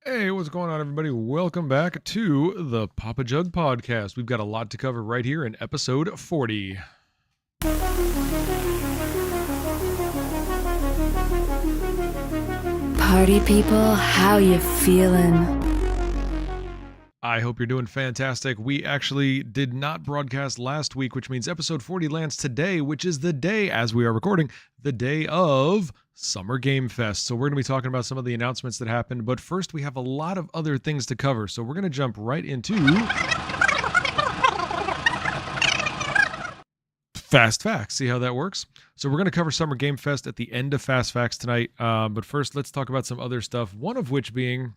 Hey, what's going on, everybody? Welcome back to the PapaJugg Podcast. We've got a lot to cover right here in episode 40. Party people, how you feeling? I hope you're doing fantastic. We actually did not broadcast last week, which means episode 40 lands today, which is the day, as we are recording, the day of Summer Game Fest. So we're going to be talking about some of the announcements that happened, but first we have a lot of other things to cover. So we're going to jump right into Fast Facts. See how that works? So we're going to cover Summer Game Fest at the end of Fast Facts tonight. But first, let's talk about some other stuff, one of which being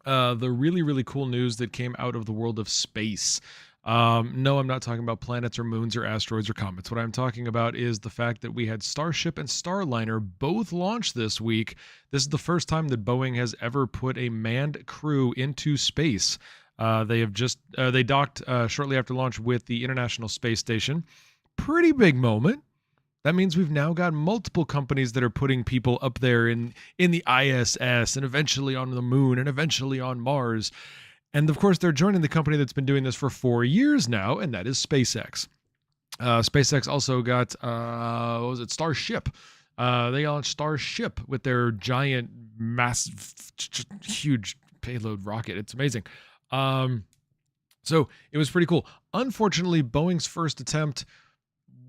the really cool news that came out of the world of space. No, I'm not talking about planets or moons or asteroids or comets. What I'm talking about is the fact that we had Starship and Starliner both launched this week. This is the first time that Boeing has ever put a manned crew into space. They docked shortly after launch with the International Space Station. Pretty big moment. That means we've now got multiple companies that are putting people up there in the ISS and eventually on the moon and eventually on Mars. And of course, they're joining the company that's been doing this for 4 years now, and that is SpaceX. SpaceX also got, Starship. They launched Starship with their giant, massive, huge payload rocket. It's amazing. So it was pretty cool. Unfortunately, Boeing's first attempt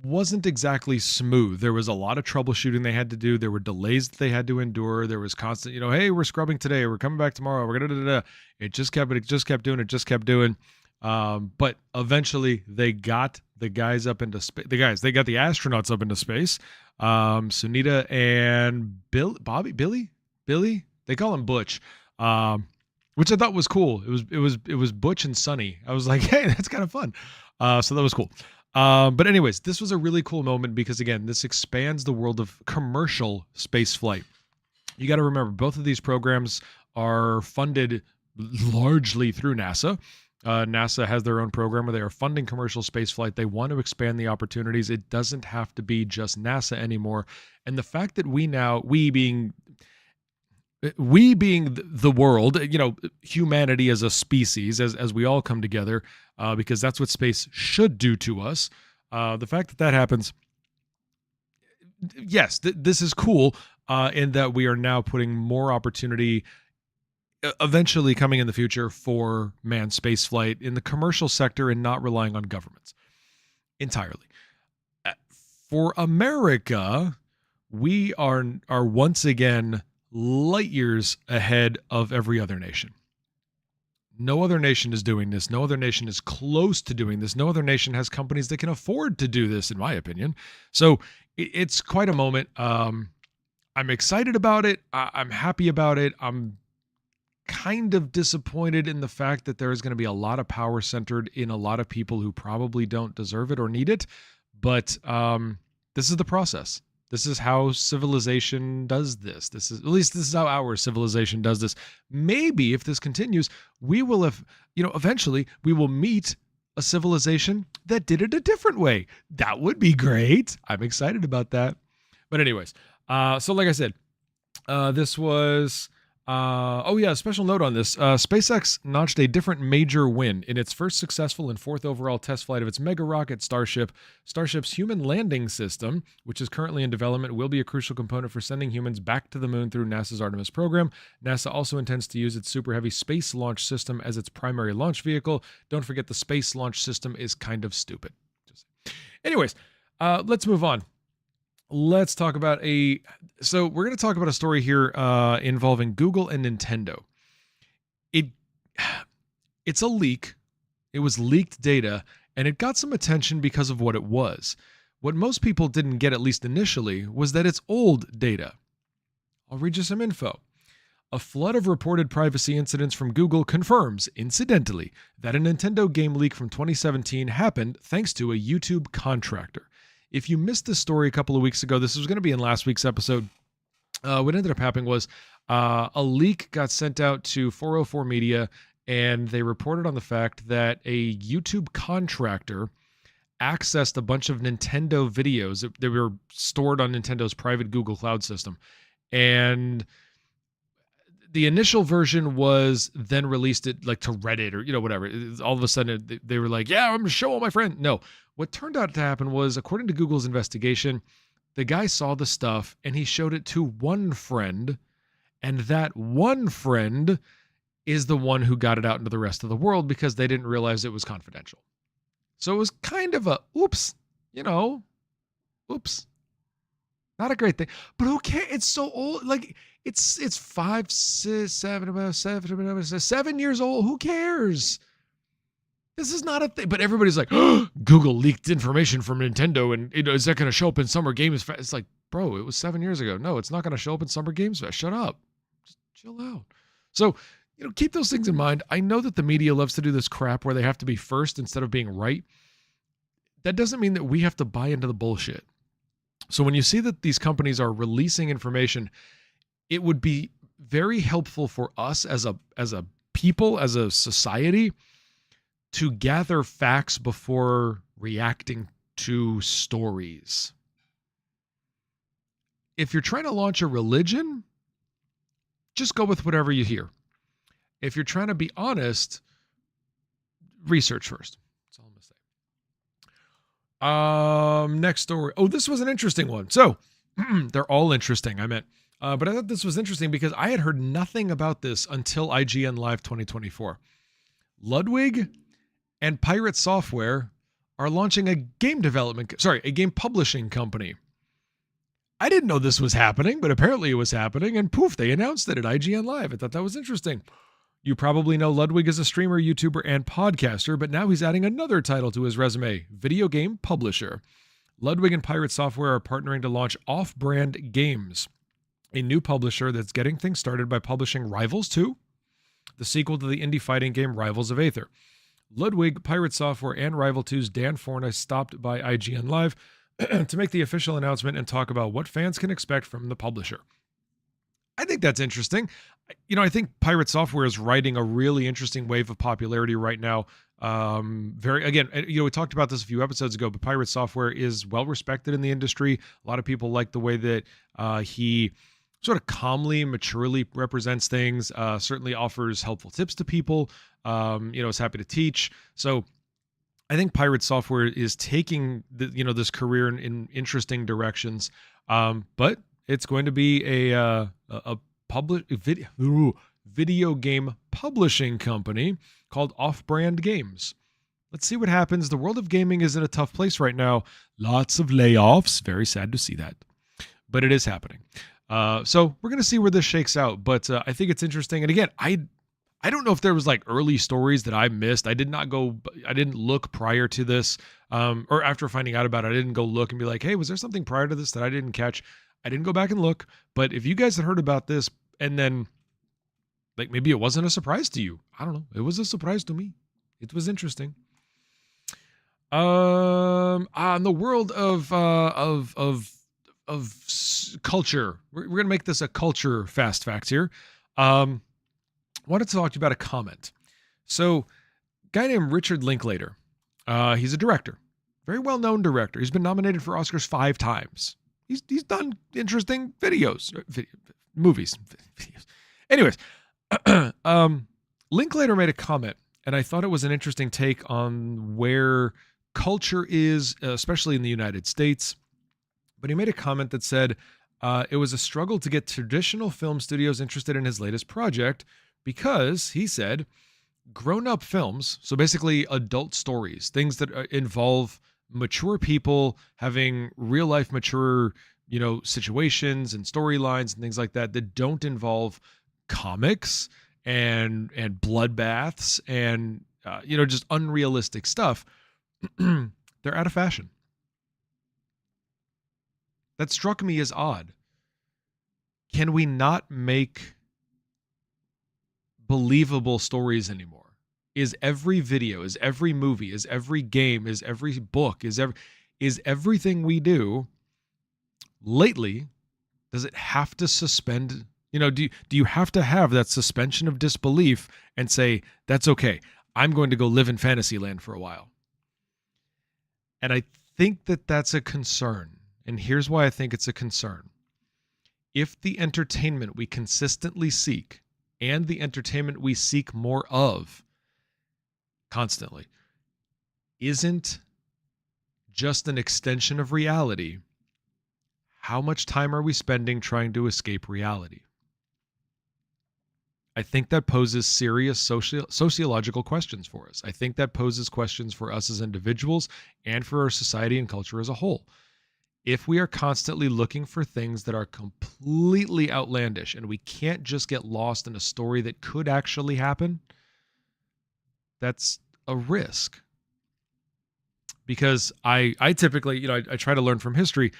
wasn't exactly smooth. There was a lot of troubleshooting they had to do. There were delays that they had to endure. There was constant, hey, we're scrubbing today. We're coming back tomorrow. We're gonna. It just kept doing. But eventually they got the guys up into space. They got the astronauts up into space. Sunita and Billy. They call him Butch. Which I thought was cool. It was Butch and Sunny. I was like, hey, that's kind of fun. So that was cool. But anyways, this was a really cool moment because, again, this expands the world of commercial space flight. You got to remember, both of these programs are funded largely through NASA. NASA has their own program where they are funding commercial space flight. They want to expand the opportunities. It doesn't have to be just NASA anymore. And the fact that we being the world, humanity as a species, as we all come together, because that's what space should do to us. The fact that happens, yes, this is cool in that we are now putting more opportunity eventually coming in the future for manned space flight in the commercial sector and not relying on governments entirely. For America, we are once again light years ahead of every other nation. No other nation is doing this. No other nation is close to doing this. No other nation has companies that can afford to do this, in my opinion. So it's quite a moment. I'm excited about it. I'm happy about it. I'm kind of disappointed in the fact that there is going to be a lot of power centered in a lot of people who probably don't deserve it or need it. But this is the process. This is how civilization does this. This is how our civilization does this. Maybe if this continues, we will have, eventually we will meet a civilization that did it a different way. That would be great. I'm excited about that. But anyways, so like I said, this was... a special note on this. SpaceX notched a different major win in its first successful and fourth overall test flight of its mega rocket Starship. Starship's human landing system, which is currently in development, will be a crucial component for sending humans back to the moon through NASA's Artemis program. NASA also intends to use its Super Heavy Space Launch System as its primary launch vehicle. Don't forget the Space Launch System is kind of stupid. Anyways, let's move on. Let's talk about we're going to talk about a story here involving Google and Nintendo. It's a leak. It was leaked data, and it got some attention because of what it was. What most people didn't get, at least initially, was that it's old data. I'll read you some info. A flood of reported privacy incidents from Google confirms, incidentally, that a Nintendo game leak from 2017 happened thanks to a YouTube contractor. If you missed this story a couple of weeks ago, this was going to be in last week's episode. What ended up happening was a leak got sent out to 404 Media, and they reported on the fact that a YouTube contractor accessed a bunch of Nintendo videos that were stored on Nintendo's private Google Cloud system. And the initial version was then released it like to Reddit or, whatever. All of a sudden they were like, yeah, I'm going to show all my friends. No, what turned out to happen was, according to Google's investigation, the guy saw the stuff and he showed it to one friend, and that one friend is the one who got it out into the rest of the world because they didn't realize it was confidential. So it was kind of a oops, oops. Not a great thing, but who cares? It's so old. Like it's 5, 6, 7 years old. Who cares? This is not a thing. But everybody's like, oh, Google leaked information from Nintendo, and is that going to show up in Summer Games Fest? It's like, bro, it was 7 years ago. No, it's not going to show up in Summer Games Fest. Shut up. Just chill out. So, keep those things in mind. I know that the media loves to do this crap where they have to be first instead of being right. That doesn't mean that we have to buy into the bullshit. So when you see that these companies are releasing information, it would be very helpful for us as a people, as a society, to gather facts before reacting to stories. If you're trying to launch a religion, just go with whatever you hear. If you're trying to be honest, research first. That's all I'm going to say. Next story. Oh, this was an interesting one. So they're all interesting, I meant. But I thought this was interesting because I had heard nothing about this until IGN Live 2024. Ludwig and Pirate Software are launching a game publishing company. I didn't know this was happening, but apparently it was happening, and poof, they announced it at IGN Live. I thought that was interesting. You probably know Ludwig is a streamer, YouTuber, and podcaster, but now he's adding another title to his resume, video game publisher. Ludwig and Pirate Software are partnering to launch Off-Brand Games, a new publisher that's getting things started by publishing Rivals 2, the sequel to the indie fighting game Rivals of Aether. Ludwig, Pirate Software, and Rival 2's Dan Forna stopped by IGN Live to make the official announcement and talk about what fans can expect from the publisher. I think that's interesting. I think Pirate Software is riding a really interesting wave of popularity right now. We talked about this a few episodes ago, but Pirate Software is well respected in the industry. A lot of people like the way that he sort of calmly, maturely represents things, certainly offers helpful tips to people, is happy to teach. So I think Pirate Software is taking this career in interesting directions. But it's going to be a video game publishing company called Off-Brand Games. Let's see what happens. The world of gaming is in a tough place right now. Lots of layoffs. Very sad to see that, but it is happening. So we're going to see where this shakes out. But I think it's interesting. And again, I don't know if there was like early stories that I missed. I didn't look prior to this, or after finding out about it, I didn't go look and be like, hey, was there something prior to this that I didn't catch? I didn't go back and look. But if you guys had heard about this and then like maybe it wasn't a surprise to you, I don't know. It was a surprise to me. It was interesting. On the world of culture, we're gonna make this a culture fast facts here. Wanted to talk to you about a comment. So, guy named Richard Linklater. He's a director, very well known director. He's been nominated for Oscars 5 times. He's done interesting movies. Anyways, Linklater made a comment, and I thought it was an interesting take on where culture is, especially in the United States. But he made a comment that said it was a struggle to get traditional film studios interested in his latest project because, he said, grown-up films, so basically adult stories, things that involve mature people having real-life mature, situations and storylines and things like that don't involve comics and bloodbaths and just unrealistic stuff. They're out of fashion. That struck me as odd. Can we not make believable stories anymore? Is every video, is every movie, is every game, is every book, is everything we do lately, does it have to suspend? Do you have to have that suspension of disbelief and say, that's okay, I'm going to go live in Fantasyland for a while? And I think that that's a concern. And here's why I think it's a concern. If the entertainment we consistently seek and the entertainment we seek more of constantly isn't just an extension of reality, how much time are we spending trying to escape reality? I think that poses serious sociological questions for us. I think that poses questions for us as individuals and for our society and culture as a whole. If we are constantly looking for things that are completely outlandish and we can't just get lost in a story that could actually happen, that's a risk. Because I typically, I try to learn from history.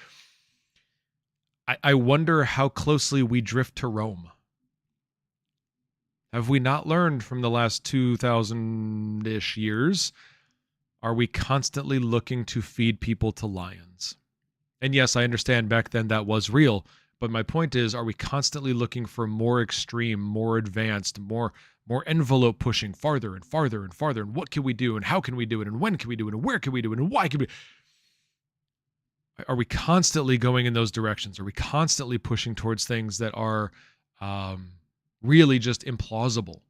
I wonder how closely we drift to Rome. Have we not learned from the last 2,000-ish years? Are we constantly looking to feed people to lions? And yes, I understand back then that was real. But my point is, are we constantly looking for more extreme, more advanced, more envelope pushing, farther and farther and farther? And what can we do? And how can we do it? And when can we do it? And where can we do it? And why can we? Are we constantly going in those directions? Are we constantly pushing towards things that are really just implausible?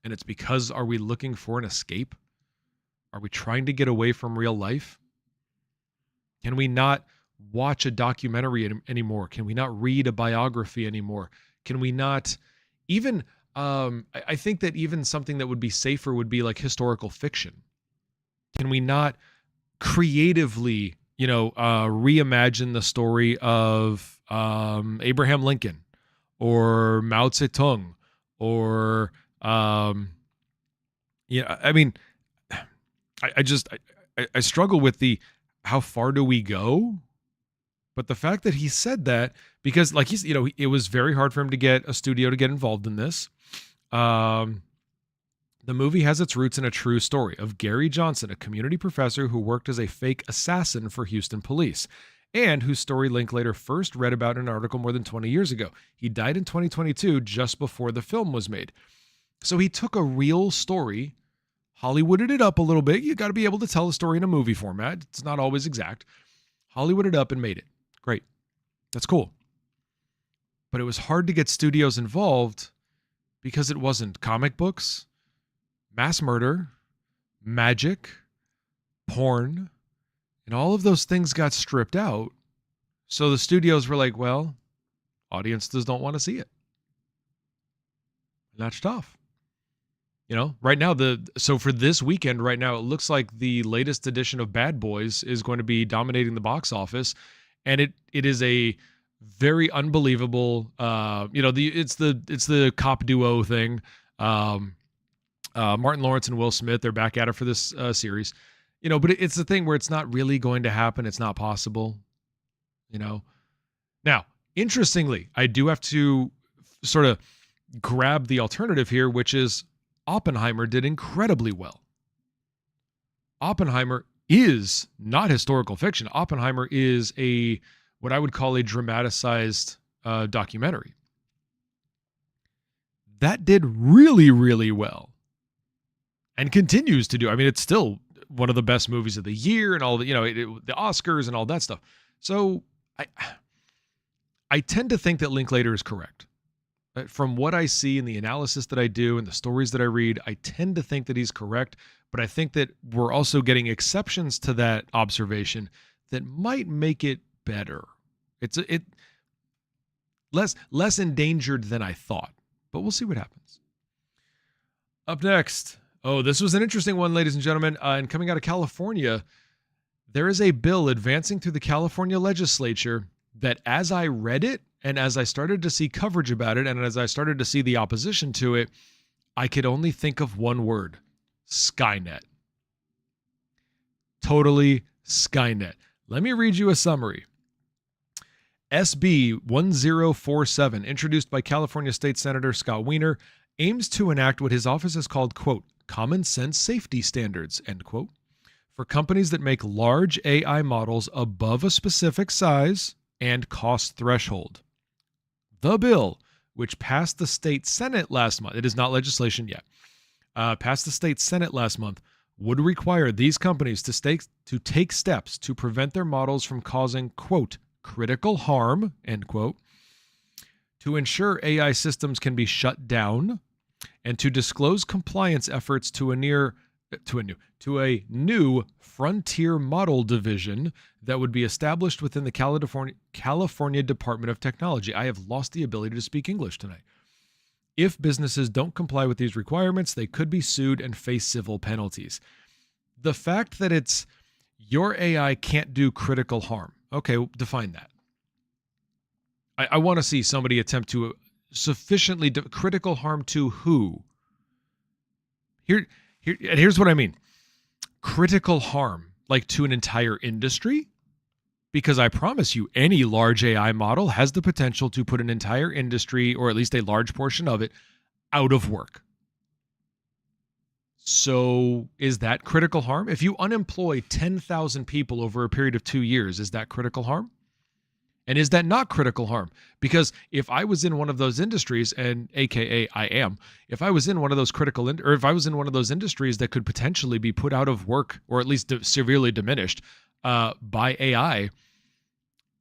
And it's because, are we looking for an escape? Are we trying to get away from real life? Can we not watch a documentary anymore? Can we not read a biography anymore? Can we not even, I think that even something that would be safer would be like historical fiction. Can we not creatively, reimagine the story of Abraham Lincoln or Mao Zedong or, I struggle with how far do we go? But the fact that he said that, because like it was very hard for him to get a studio to get involved in this. The movie has its roots in a true story of Gary Johnson, a community professor who worked as a fake assassin for Houston police, and whose story Linklater first read about in an article more than 20 years ago. He died in 2022, just before the film was made. So he took a real story, Hollywooded it up a little bit. You got to be able to tell a story in a movie format. It's not always exact. Hollywooded it up and made it. Great. That's cool. But it was hard to get studios involved because it wasn't comic books, mass murder, magic, porn, and all of those things got stripped out. So the studios were like, well, audiences don't want to see it. And that's tough. Right now, so for this weekend, right now, it looks like the latest edition of Bad Boys is going to be dominating the box office. And it is a very unbelievable, it's the cop duo thing. Martin Lawrence and Will Smith, they're back at it for this series, but it's the thing where it's not really going to happen. It's not possible, Now, interestingly, I do have to sort of grab the alternative here, which is Oppenheimer did incredibly well. Oppenheimer is not historical fiction. Oppenheimer is what I would call a dramatized documentary. That did really, really well and continues to do. I mean, it's still one of the best movies of the year and all the, the Oscars and all that stuff. So I tend to think that Linklater is correct. From what I see in the analysis that I do and the stories that I read, I tend to think that he's correct, but I think that we're also getting exceptions to that observation that might make it better. It's less endangered than I thought, but we'll see what happens. Up next, this was an interesting one, ladies and gentlemen, and coming out of California, there is a bill advancing through the California legislature that, as I read it, and as I started to see coverage about it, and as I started to see the opposition to it, I could only think of one word: Skynet. Totally Skynet. Let me read you a summary. SB 1047, introduced by California State Senator Scott Wiener, aims to enact what his office has called, quote, common sense safety standards, end quote, for companies that make large AI models above a specific size and cost threshold. The bill, which passed the state Senate last month, it is not legislation yet, passed the state Senate last month, would require these companies to take steps to prevent their models from causing, quote, critical harm, end quote, To ensure AI systems can be shut down and to disclose compliance efforts to a new frontier model division that would be established within the California Department of Technology. I have lost the ability to speak English tonight. If businesses don't comply with these requirements, they could be sued and face civil penalties. The fact that it's your AI can't do critical harm. Okay, define that. I want to see somebody attempt to sufficiently critical harm to who? Here's what I mean. Critical harm, like to an entire industry? Because I promise you, any large AI model has the potential to put an entire industry, or at least a large portion of it, out of work. So is that critical harm? If you unemploy 10,000 people over a period of 2 years, is that critical harm? And is that not critical harm? Because if I was in one of those industries, and AKA I am, if I was in one of those if I was in one of those industries that could potentially be put out of work, or at least severely diminished by AI,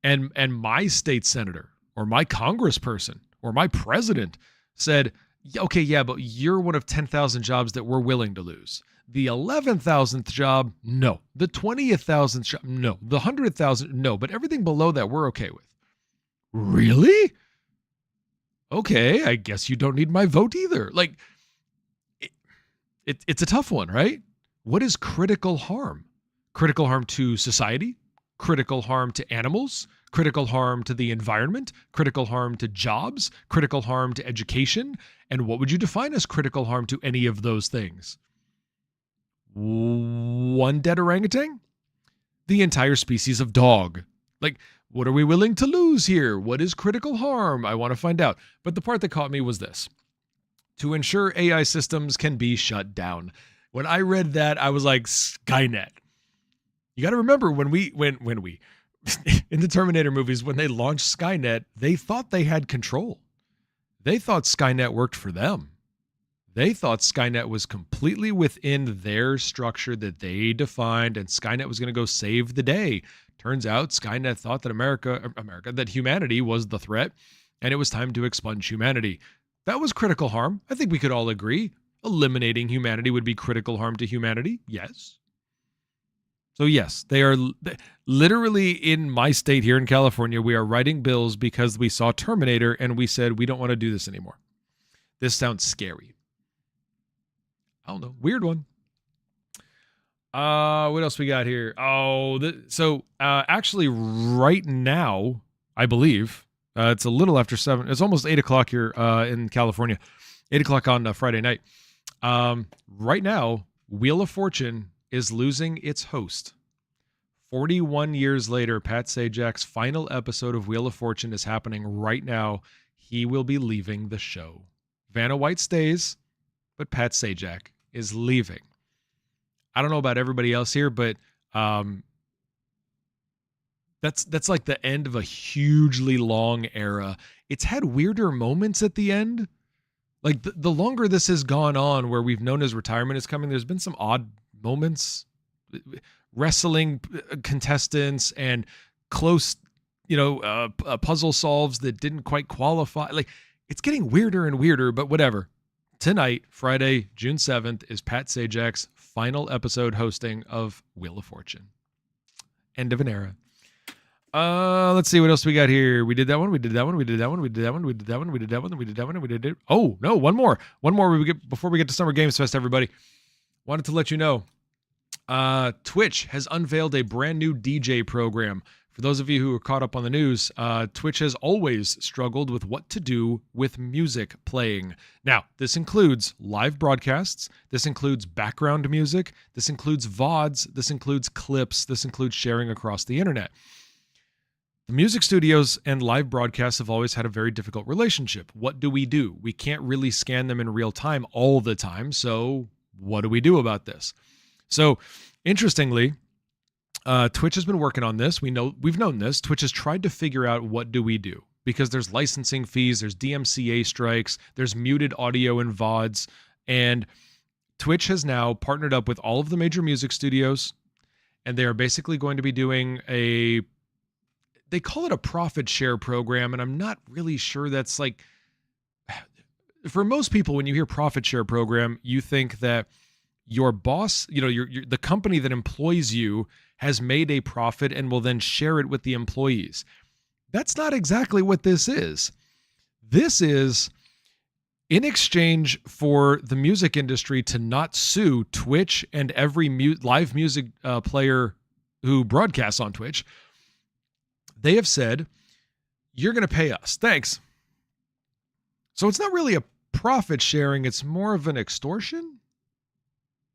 and my state senator or my congressperson or my president said, okay, yeah, but you're one of 10,000 jobs that we're willing to lose. The 11,000th job, no. The 20,000th job, no. The 100,000, no. But everything below that, we're okay with. Really? Okay, I guess you don't need my vote either. Like, it's a tough one, right? What is critical harm? Critical harm to society? Critical harm to animals? Critical harm to the environment? Critical harm to jobs? Critical harm to education? And what would you define as critical harm to any of those things? One dead orangutan? The entire species of dog. Like, what are we willing to lose here? What is critical harm? I want to find out. But the part that caught me was this. To ensure AI systems can be shut down. When I read that, I was like, Skynet. You got to remember when we in the Terminator movies, when they launched Skynet, they thought they had control. They thought Skynet worked for them. They thought Skynet was completely within their structure that they defined, and Skynet was going to go save the day. Turns out Skynet thought that that humanity was the threat, and it was time to expunge humanity. That was critical harm. I think we could all agree. Eliminating humanity would be critical harm to humanity. Yes. So yes, they are literally in my state here in California. We are writing bills because we saw Terminator and we said, we don't want to do this anymore. This sounds scary. I don't know. Weird one. What else we got here? Actually right now, I believe, it's a little after 7. It's almost 8 o'clock here in California. 8 o'clock on Friday night. Right now, Wheel of Fortune is losing its host. 41 years later, Pat Sajak's final episode of Wheel of Fortune is happening right now. He will be leaving the show. Vanna White stays, but Pat Sajak is leaving. I don't know about everybody else here, but that's like the end of a hugely long era. It's had weirder moments at the end. Like the longer this has gone on, where we've known his retirement is coming, there's been some odd moments, wrestling contestants and close, puzzle solves that didn't quite qualify. Like, it's getting weirder and weirder, but whatever. Tonight, Friday, June 7th, is Pat Sajak's final episode hosting of Wheel of Fortune. End of an era. Let's see what else we got here. We did that one. We did that one. We did that one. We did that one. We did that one. We did that one. We did that one. We did it. Oh no, one more. Before we get to Summer Games Fest, everybody. Wanted to let you know, Twitch has unveiled a brand new DJ program. For those of you who are caught up on the news, Twitch has always struggled with what to do with music playing. Now, this includes live broadcasts. This includes background music. This includes VODs. This includes clips. This includes sharing across the internet. The music studios and live broadcasts have always had a very difficult relationship. What do? We can't really scan them in real time all the time. So what do we do about this? So interestingly, Twitch has been working on this. We've known this. Twitch has tried to figure out what do we do, because there's licensing fees, there's DMCA strikes, there's muted audio in VODs, and Twitch has now partnered up with all of the major music studios, and they are basically going to be doing they call it a profit share program, and I'm not really sure that's like, for most people, when you hear profit share program, you think that your boss, the company that employs you has made a profit and will then share it with the employees. That's not exactly what this is. This is in exchange for the music industry to not sue Twitch and every live music player who broadcasts on Twitch. They have said, you're going to pay us. Thanks. So it's not really a profit sharing. It's more of an extortion.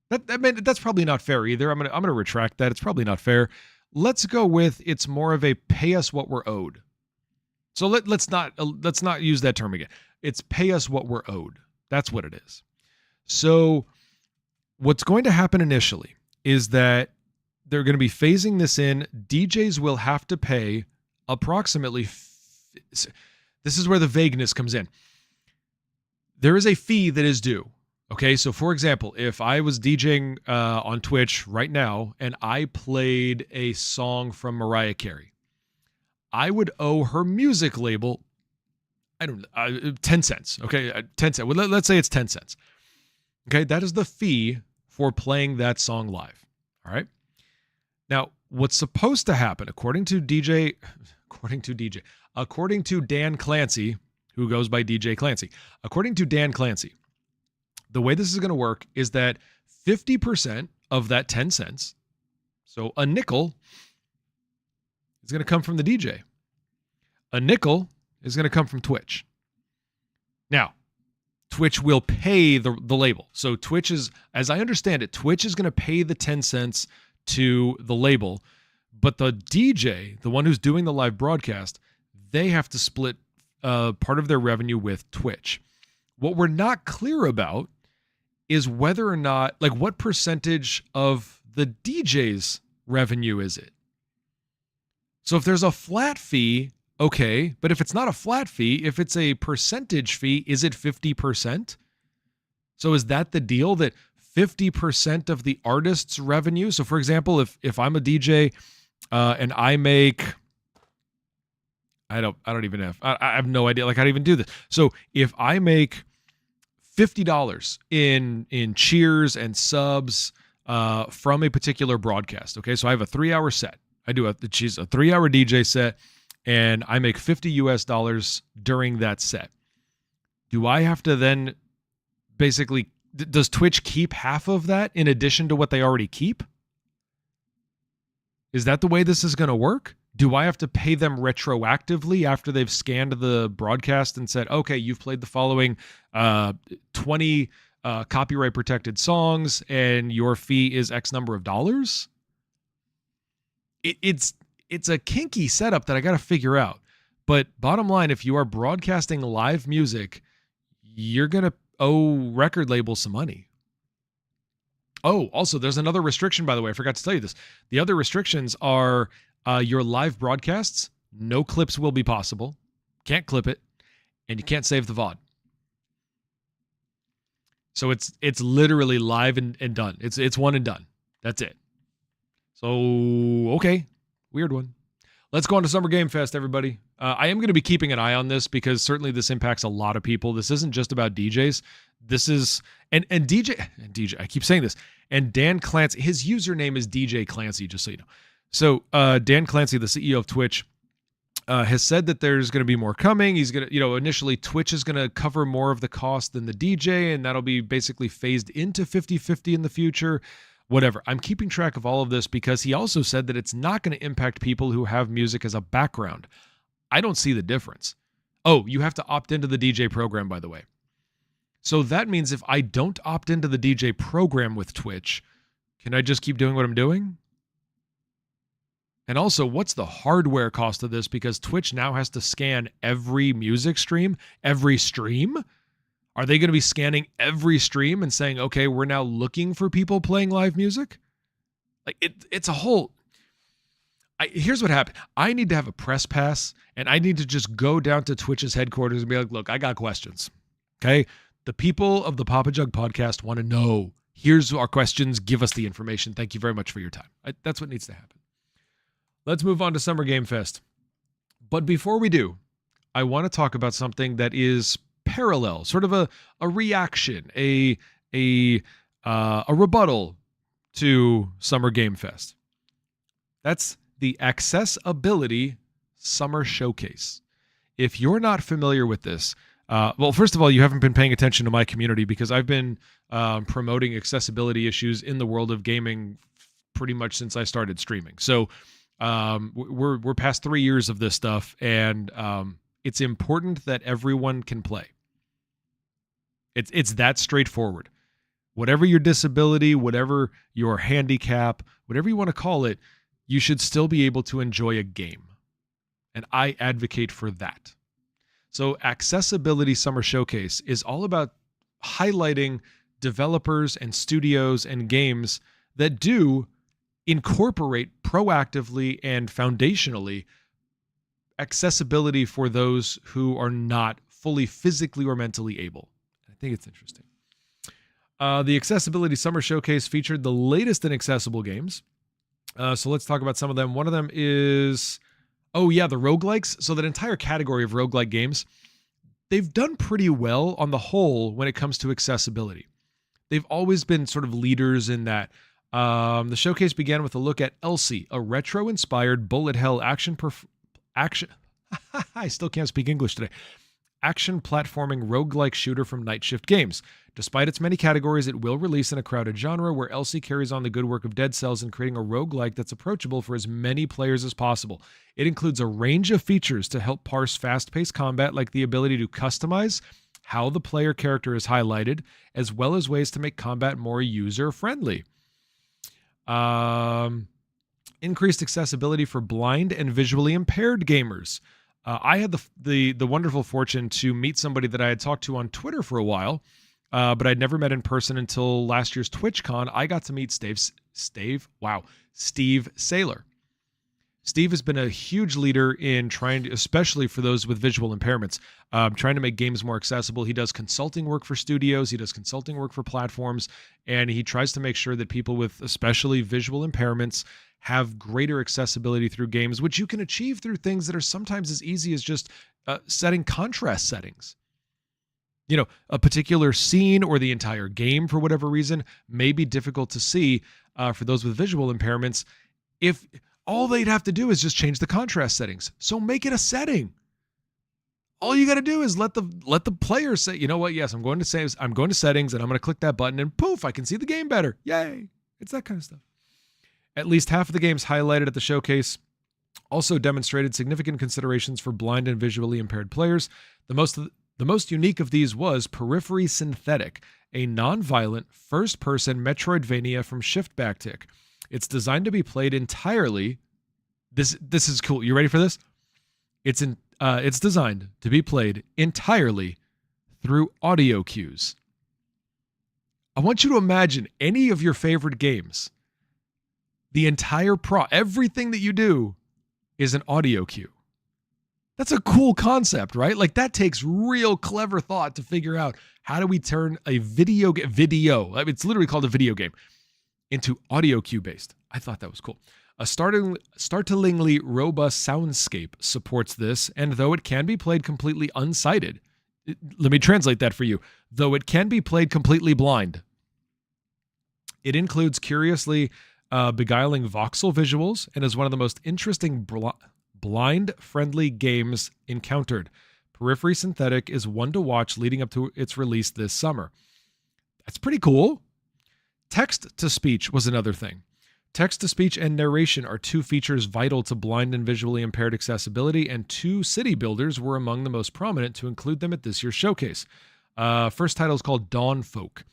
That's probably not fair either. I'm gonna retract that. It's probably not fair. Let's go with it's more of a pay us what we're owed. So let's not use that term again. It's pay us what we're owed. That's what it is. So what's going to happen initially is that they're going to be phasing this in. DJs will have to pay approximately. This is where the vagueness comes in. There is a fee that is due. Okay, so for example, if I was DJing on Twitch right now and I played a song from Mariah Carey, I would owe her music label, 10 cents. Okay, 10 cents. Well, let's say it's 10 cents. Okay, that is the fee for playing that song live. All right. Now, what's supposed to happen, according to Dan Clancy, who goes by DJ Clancy, according to Dan Clancy, the way this is going to work is that 50% of that 10 cents, so a nickel, is going to come from the DJ. A nickel is going to come from Twitch. Now, Twitch will pay the label. So Twitch is, as I understand it, Twitch is going to pay the 10 cents to the label, but the DJ, the one who's doing the live broadcast, they have to split part of their revenue with Twitch. What we're not clear about is whether or not, like, what percentage of the DJ's revenue is it? So if there's a flat fee, okay, but if it's not a flat fee, if it's a percentage fee, is it 50%? So is that the deal, that 50% of the artist's revenue? So for example, if I'm a DJ and I make, I have no idea, like, how to even do this. So if I make $50 in cheers and subs from a particular broadcast. Okay, so I have a 3-hour set. I do a 3-hour DJ set, and I make $50 during that set. Do I have to then basically, does Twitch keep half of that in addition to what they already keep? Is that the way this is going to work? Do I have to pay them retroactively after they've scanned the broadcast and said, okay, you've played the following 20 copyright protected songs and your fee is X number of dollars? It's a kinky setup that I got to figure out. But bottom line, if you are broadcasting live music, you're going to owe record labels some money. Oh, also, there's another restriction, by the way. I forgot to tell you this. The other restrictions are your live broadcasts, no clips will be possible. Can't clip it, and you can't save the VOD. So it's literally live and done. It's one and done. That's it. So, okay, weird one. Let's go on to Summer Game Fest, everybody. I am going to be keeping an eye on this because certainly this impacts a lot of people. This isn't just about DJs. This is, and DJ, I keep saying this, and Dan Clancy, his username is DJ Clancy, just so you know. So Dan Clancy, the CEO of Twitch, has said that there's going to be more coming. He's going to, initially Twitch is going to cover more of the cost than the DJ, and that'll be basically phased into 50-50 in the future. Whatever. I'm keeping track of all of this because he also said that it's not going to impact people who have music as a background. I don't see the difference. Oh, you have to opt into the DJ program, by the way. So that means if I don't opt into the DJ program with Twitch, can I just keep doing what I'm doing? And also, what's the hardware cost of this? Because Twitch now has to scan every music stream, every stream. Are they going to be scanning every stream and saying, okay, we're now looking for people playing live music? Like it's a whole... Here's what happened. I need to have a press pass, and I need to just go down to Twitch's headquarters and be like, look, I got questions. Okay? The people of the PapaJugg Podcast want to know. Here's our questions. Give us the information. Thank you very much for your time. That's what needs to happen. Let's move on to Summer Game Fest. But before we do, I want to talk about something that is parallel, sort of a reaction, a rebuttal to Summer Game Fest. That's the Accessibility Summer Showcase. If you're not familiar with this, well, first of all, you haven't been paying attention to my community because I've been promoting accessibility issues in the world of gaming pretty much since I started streaming. So we're past 3 years of this stuff, and it's important that everyone can play. It's that straightforward. Whatever your disability, whatever your handicap, whatever you want to call it, you should still be able to enjoy a game. And I advocate for that. So Accessibility Summer Showcase is all about highlighting developers and studios and games that do incorporate proactively and foundationally accessibility for those who are not fully physically or mentally able. I think it's interesting. The Accessibility Summer Showcase featured the latest in accessible games. So let's talk about some of them. One of them is, the roguelikes. So that entire category of roguelike games, they've done pretty well on the whole when it comes to accessibility. They've always been sort of leaders in that. The showcase began with a look at Elsie, a retro-inspired bullet hell action I still can't speak English today. Action platforming roguelike shooter from Night Shift Games. Despite its many categories, it will release in a crowded genre where Elsie carries on the good work of Dead Cells in creating a roguelike that's approachable for as many players as possible. It includes a range of features to help parse fast-paced combat, like the ability to customize how the player character is highlighted, as well as ways to make combat more user-friendly. Increased accessibility for blind and visually impaired gamers. I had the wonderful fortune to meet somebody that I had talked to on Twitter for a while, but I'd never met in person until last year's TwitchCon. I got to meet Steve Saylor. Steve has been a huge leader in trying to, especially for those with visual impairments, trying to make games more accessible. He does consulting work for studios, he does consulting work for platforms, and he tries to make sure that people with especially visual impairments have greater accessibility through games, which you can achieve through things that are sometimes as easy as just setting contrast settings. You know, a particular scene or the entire game, for whatever reason, may be difficult to see for those with visual impairments if all they'd have to do is just change the contrast settings. So make it a setting. All you got to do is let the player say, you know what? Yes, I'm going to settings, and I'm going to click that button, and poof, I can see the game better. Yay! It's that kind of stuff. At least half of the games highlighted at the showcase also demonstrated significant considerations for blind and visually impaired players. The most unique of these was Periphery Synthetic, a non-violent first-person Metroidvania from Shift Backtick. It's designed to be played entirely. This is cool. You ready for this? It's designed to be played entirely through audio cues. I want you to imagine any of your favorite games. The entire everything that you do is an audio cue. That's a cool concept, right? Like, that takes real clever thought to figure out how do we turn a video, I mean, it's literally called a video game, into audio cue based. I thought that was cool. A startlingly robust soundscape supports this, and though it can be played completely unsighted, let me translate that for you. Though it can be played completely blind, it includes curiously beguiling voxel visuals and is one of the most interesting blind-friendly games encountered. Periphery Synthetic is one to watch leading up to its release this summer. That's pretty cool. Text-to-speech was another thing. Text-to-speech and narration are two features vital to blind and visually impaired accessibility, and two city builders were among the most prominent to include them at this year's showcase. First title is called Dawnfolk.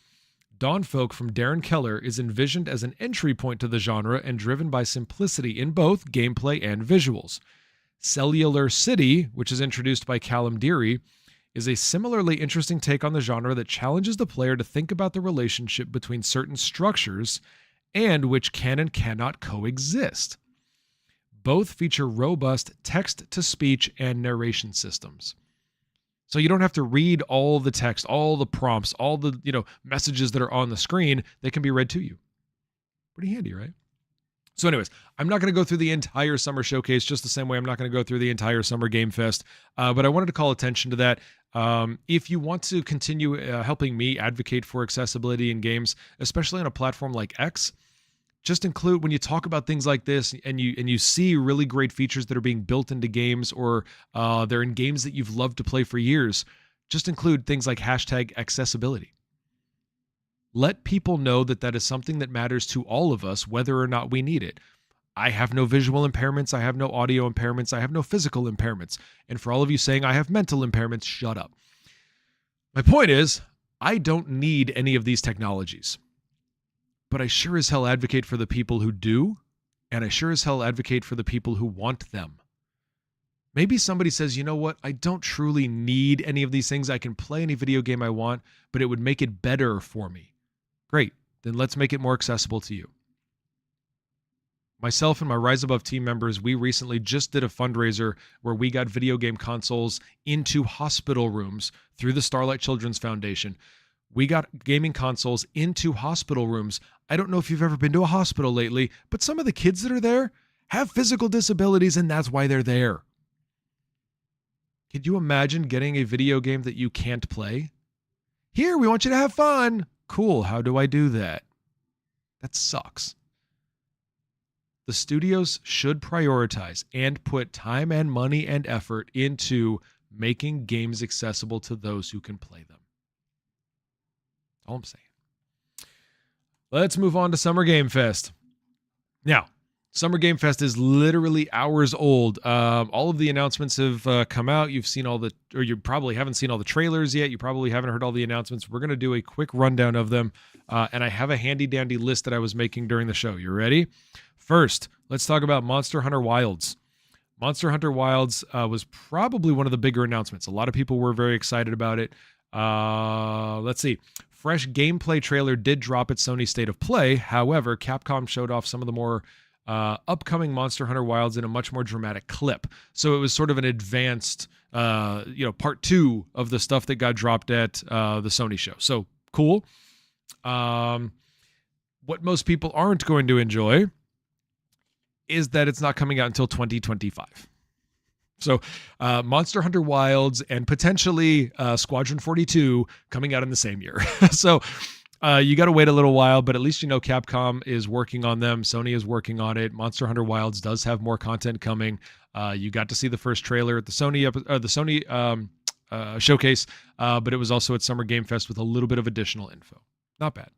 Dawnfolk from Darren Keller is envisioned as an entry point to the genre and driven by simplicity in both gameplay and visuals. Cellular City, which is introduced by Callum Deary, is a similarly interesting take on the genre that challenges the player to think about the relationship between certain structures and which can and cannot coexist. Both feature robust text-to-speech and narration systems. So you don't have to read all the text, all the prompts, all the messages that are on the screen. They can be read to you. Pretty handy, right? So anyways, I'm not going to go through the entire summer showcase just the same way I'm not going to go through the entire summer game fest, but I wanted to call attention to that. If you want to continue helping me advocate for accessibility in games, especially on a platform like X, just include when you talk about things like this and you see really great features that are being built into games or they're in games that you've loved to play for years, just include things like hashtag accessibility. Let people know that that is something that matters to all of us, whether or not we need it. I have no visual impairments. I have no audio impairments. I have no physical impairments. And for all of you saying I have mental impairments, shut up. My point is, I don't need any of these technologies. But I sure as hell advocate for the people who do, and I sure as hell advocate for the people who want them. Maybe somebody says, you know what, I don't truly need any of these things. I can play any video game I want, but it would make it better for me. Great, then let's make it more accessible to you. Myself and my Rise Above team members, we recently just did a fundraiser where we got video game consoles into hospital rooms through the Starlight Children's Foundation. We got gaming consoles into hospital rooms. I don't know if you've ever been to a hospital lately, but some of the kids that are there have physical disabilities, and that's why they're there. Could you imagine getting a video game that you can't play? Here, we want you to have fun. Cool, how do I do that? That sucks. The studios should prioritize and put time and money and effort into making games accessible to those who can play them. That's all I'm saying. Let's move on to Summer Game Fest. Now, Summer Game Fest is literally hours old. All of the announcements have come out. You've seen or you probably haven't seen all the trailers yet. You probably haven't heard all the announcements. We're going to do a quick rundown of them. And I have a handy dandy list that I was making during the show. You ready? First, let's talk about Monster Hunter Wilds. Monster Hunter Wilds was probably one of the bigger announcements. A lot of people were very excited about it. Let's see. Fresh gameplay trailer did drop at Sony State of Play. However, Capcom showed off some of the more upcoming Monster Hunter Wilds in a much more dramatic clip. So it was sort of an advanced, part 2 of the stuff that got dropped at the Sony show. So cool. What most people aren't going to enjoy is that it's not coming out until 2025. So Monster Hunter Wilds and potentially Squadron 42 coming out in the same year. So you got to wait a little while, but at least you know Capcom is working on them. Sony is working on it. Monster Hunter Wilds does have more content coming. You got to see the first trailer at the Sony showcase, but it was also at Summer Game Fest with a little bit of additional info. Not bad.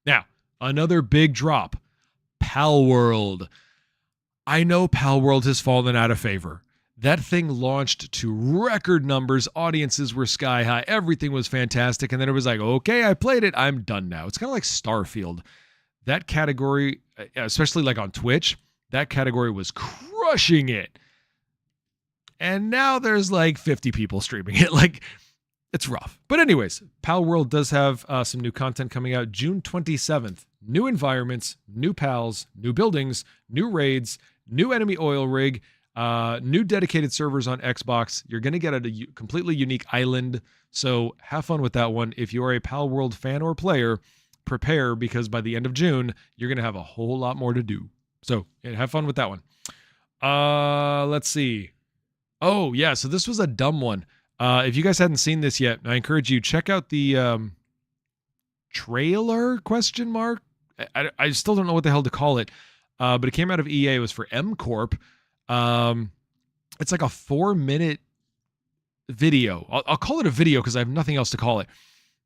Now, another big drop, Pal World. I know Pal World has fallen out of favor. That thing launched to record numbers. Audiences were sky high. Everything was fantastic. And then it was like, okay, I played it. I'm done now. It's kind of like Starfield. That category, especially like on Twitch, that category was crushing it. And now there's like 50 people streaming it. Like, it's rough. But anyways, Pal World does have some new content coming out June 27th. New environments, new pals, new buildings, new raids, new enemy oil rig, new dedicated servers on Xbox. You're going to get a completely unique island. So have fun with that one. If you are a Pal World fan or player, prepare because by the end of June, you're going to have a whole lot more to do. So have fun with that one. Let's see. Oh, yeah. So this was a dumb one. If you guys hadn't seen this yet, I encourage you, check out the trailer ? I still don't know what the hell to call it. But it came out of EA. It was for M Corp. It's like a 4-minute video. I'll call it a video because I have nothing else to call it.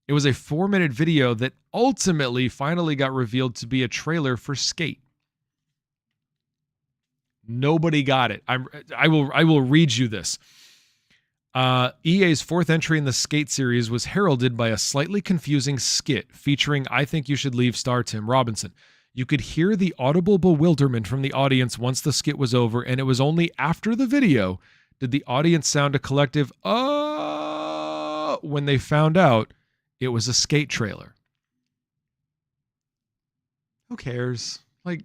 It was a 4-minute video that ultimately finally got revealed to be a trailer for Skate. Nobody got it. I will read you this. EA's 4th entry in the Skate series was heralded by a slightly confusing skit featuring I Think You Should Leave star Tim Robinson. You could hear the audible bewilderment from the audience once the skit was over, and it was only after the video did the audience sound a collective when they found out it was a Skate trailer. Who cares? Like,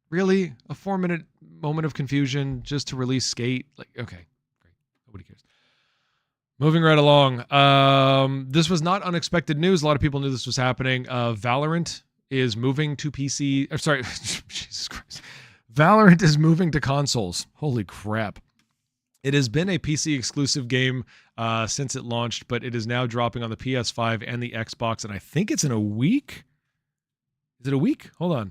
really? A 4-minute moment of confusion just to release Skate? Like, okay, great. Nobody cares. Moving right along. This was not unexpected news. A lot of people knew this was happening. Valorant is moving to PC. Jesus Christ. Valorant is moving to consoles. Holy crap. It has been a PC exclusive game since it launched, but it is now dropping on the PS5 and the Xbox, and I think it's in a week. Is it a week? Hold on.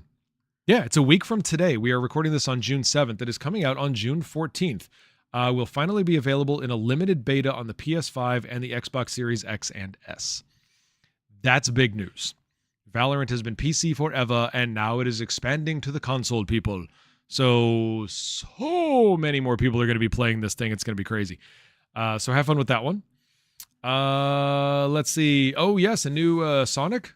Yeah, it's a week from today. We are recording this on June 7th. It is coming out on June 14th. Will finally be available in a limited beta on the PS5 and the Xbox Series X and S. That's big news. Valorant has been PC forever, and now it is expanding to the console, people. So many more people are going to be playing this thing. It's going to be crazy. So have fun with that one. Let's see. Oh, yes, a new Sonic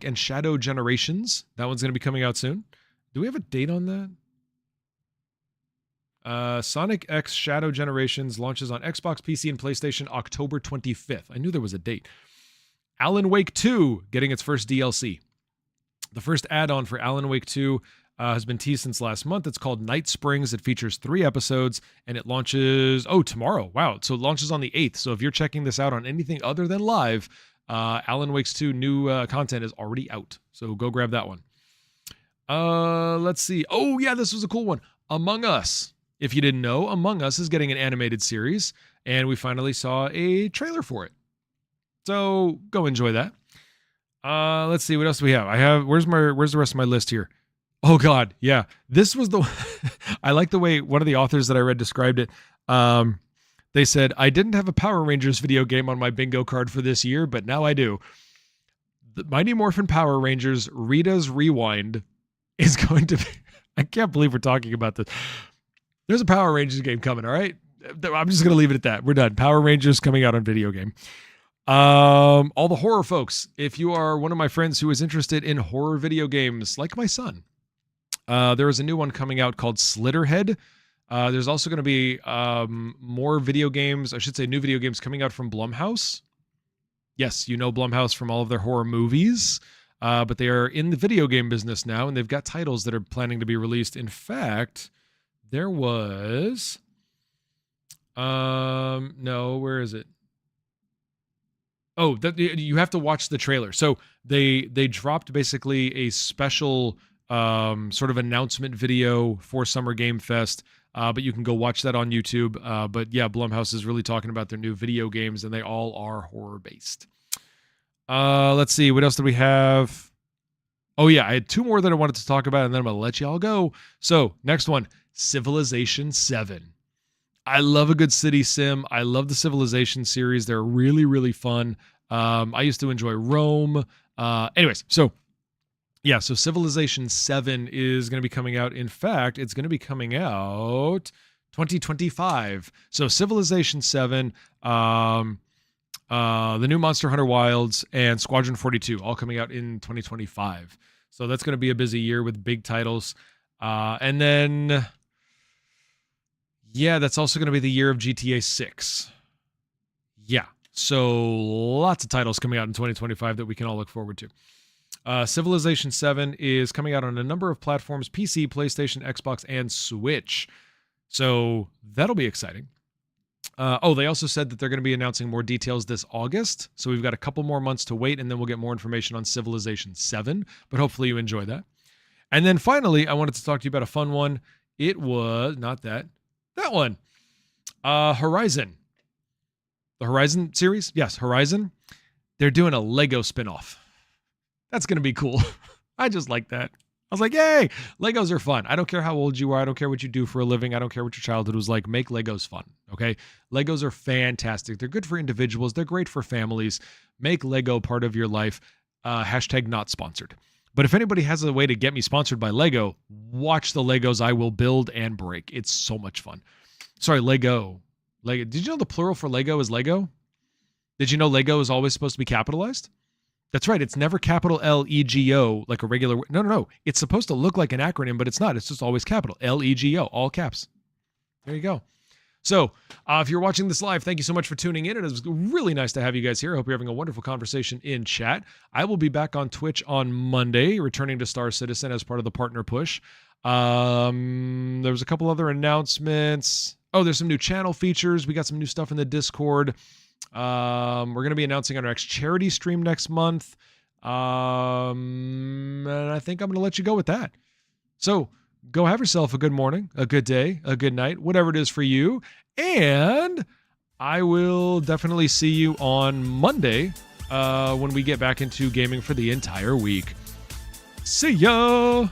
and Shadow Generations. That one's going to be coming out soon. Do we have a date on that? Sonic X Shadow Generations launches on Xbox, PC, and PlayStation October 25th. I knew there was a date. Alan Wake 2 getting its first DLC. The first add-on for Alan Wake 2 has been teased since last month. It's called Night Springs. It features 3 episodes, and it launches, tomorrow. Wow. So it launches on the 8th. So if you're checking this out on anything other than live, Alan Wake's 2 new content is already out. So go grab that one. Let's see. Oh, yeah, this was a cool one. Among Us. If you didn't know, Among Us is getting an animated series, and we finally saw a trailer for it. So go enjoy that. Let's see. What else do we have? Where's the rest of my list here? Oh God. Yeah. This was I like the way one of the authors that I read described it. They said, I didn't have a Power Rangers video game on my bingo card for this year, but now I do. The Mighty Morphin Power Rangers Rita's Rewind is going to be, I can't believe we're talking about this. There's a Power Rangers game coming. All right. I'm just going to leave it at that. We're done. Power Rangers coming out on video game. All the horror folks, if you are one of my friends who is interested in horror video games, like my son, there is a new one coming out called Slitterhead. There's also going to be more video games, I should say new video games coming out from Blumhouse. Yes, you know Blumhouse from all of their horror movies, but they are in the video game business now, and they've got titles that are planning to be released. In fact, there was... no, where is it? Oh, you have to watch the trailer. So they dropped basically a special sort of announcement video for Summer Game Fest, but you can go watch that on YouTube. But yeah, Blumhouse is really talking about their new video games, and they all are horror-based. Let's see. What else do we have? Oh, yeah, I had 2 more that I wanted to talk about, and then I'm going to let you all go. So next one, Civilization 7. I love a good city sim. I love the Civilization series. They're really, really fun. I used to enjoy Rome. Anyways, so Civilization 7 is going to be coming out. In fact, it's going to be coming out 2025. So Civilization 7, the new Monster Hunter Wilds, and Squadron 42 all coming out in 2025. So that's going to be a busy year with big titles. And then... yeah, that's also going to be the year of GTA 6. Yeah, so lots of titles coming out in 2025 that we can all look forward to. Civilization 7 is coming out on a number of platforms, PC, PlayStation, Xbox, and Switch. So that'll be exciting. They also said that they're going to be announcing more details this August. So we've got a couple more months to wait, and then we'll get more information on Civilization 7. But hopefully you enjoy that. And then finally, I wanted to talk to you about a fun one. It was, not that. That one. Horizon. The Horizon series? Yes, Horizon. They're doing a Lego spinoff. That's going to be cool. I just like that. I was like, yay! Legos are fun. I don't care how old you are. I don't care what you do for a living. I don't care what your childhood was like. Make Legos fun, okay? Legos are fantastic. They're good for individuals. They're great for families. Make Lego part of your life. Hashtag not sponsored. But if anybody has a way to get me sponsored by Lego, watch the Legos I will build and break. It's so much fun. Sorry, Lego. Did you know the plural for Lego is Lego? Did you know Lego is always supposed to be capitalized? That's right. It's never capital L-E-G-O like a regular... No. It's supposed to look like an acronym, but it's not. It's just always capital. L-E-G-O, all caps. There you go. So if you're watching this live, thank you so much for tuning in. It was really nice to have you guys here. I hope you're having a wonderful conversation in chat. I will be back on Twitch on Monday, returning to Star Citizen as part of the partner push. There was a couple other announcements. Oh, there's some new channel features. We got some new stuff in the Discord. We're going to be announcing our next charity stream next month. And I think I'm going to let you go with that. So go have yourself a good morning, a good day, a good night, whatever it is for you. And I will definitely see you on Monday when we get back into gaming for the entire week. See ya!